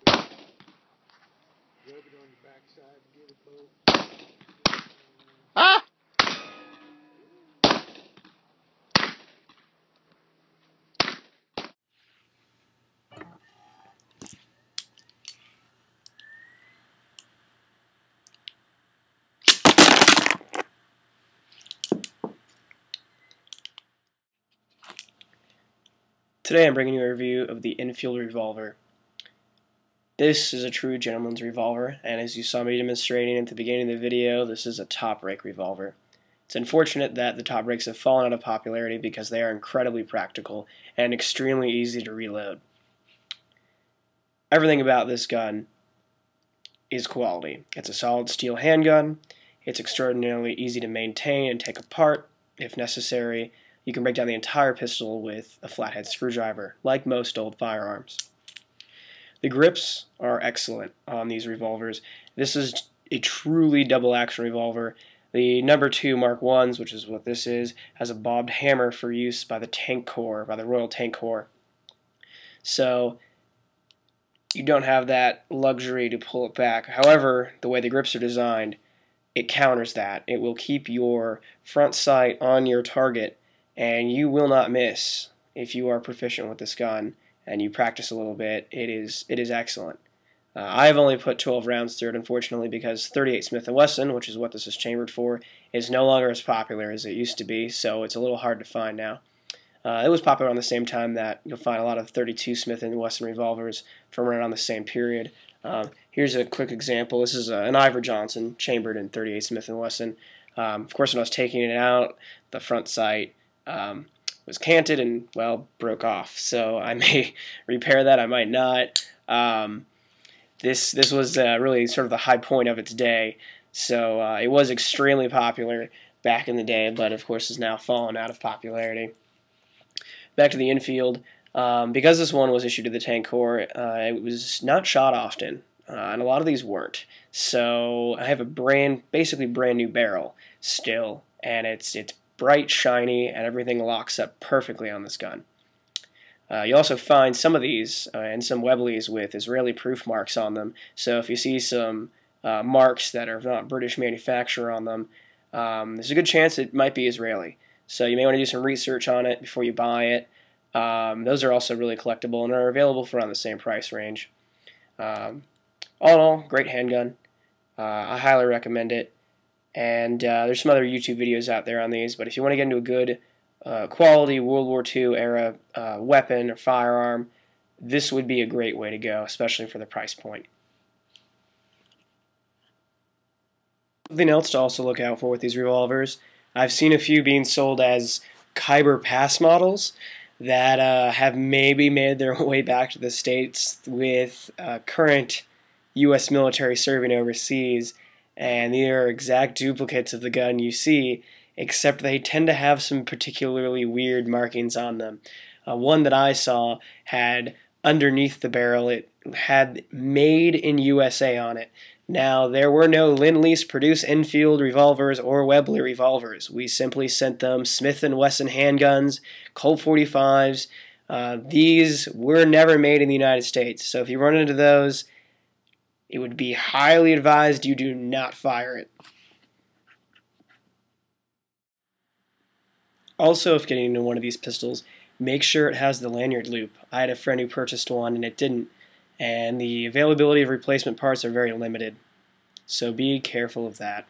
Rub it on the backside, get it both. Ah! Today I'm bringing you a review of the Enfield Revolver. This is a true gentleman's revolver, and as you saw me demonstrating at the beginning of the video, this is a top rake revolver. It's unfortunate that the top rakes have fallen out of popularity because they are incredibly practical and extremely easy to reload. Everything about this gun is quality. It's a solid steel handgun, it's extraordinarily easy to maintain and take apart if necessary. You can break down the entire pistol with a flathead screwdriver, like most old firearms. The grips are excellent on these revolvers. This is a truly double action revolver. The number 2 Mk.1s, which is what this is, has a bobbed hammer for use by the Tank Corps, by the Royal Tank Corps. So you don't have that luxury to pull it back. However, the way the grips are designed, it counters that. It will keep your front sight on your target, and you will not miss if you are proficient with this gun and you practice a little bit. It is excellent. I've only put 12 rounds through it, unfortunately, because 38 Smith & Wesson, which is what this is chambered for, is no longer as popular as it used to be, so it's a little hard to find now. It was popular around the same time that you'll find a lot of 32 Smith & Wesson revolvers from around the same period. Here's a quick example. This is an Ivor Johnson chambered in 38 Smith & Wesson. Of course, when I was taking it out, the front sight was canted and, well, broke off. So I may repair that, I might not. This was really sort of the high point of its day. So it was extremely popular back in the day, but of course has now fallen out of popularity. Back to the Enfield. Because this one was issued to the Tank Corps, it was not shot often, and a lot of these weren't. So I have a basically brand new barrel still, and it's bright, shiny, and everything locks up perfectly on this gun. You also find some of these and some Webleys with Israeli proof marks on them. So if you see some marks that are not British manufacturer on them, there's a good chance it might be Israeli. So you may want to do some research on it before you buy it. Those are also really collectible and are available for around the same price range. All in all, great handgun. I highly recommend it. And there's some other YouTube videos out there on these, but if you want to get into a good quality World War II era weapon or firearm, this would be a great way to go, especially for the price point. Something else to also look out for with these revolvers, I've seen a few being sold as Khyber Pass models that have maybe made their way back to the States with current U.S. military serving overseas, and they are exact duplicates of the gun you see, except they tend to have some particularly weird markings on them. One that I saw had underneath the barrel, it had "Made in USA" on it. Now, there were no Lend-Lease produced Enfield revolvers or Webley revolvers. We simply sent them Smith & Wesson handguns, Colt 45s. These were never made in the United States, so if you run into those, it would be highly advised you do not fire it. Also, if getting into one of these pistols, make sure it has the lanyard loop. I had a friend who purchased one and it didn't, and the availability of replacement parts are very limited. So be careful of that.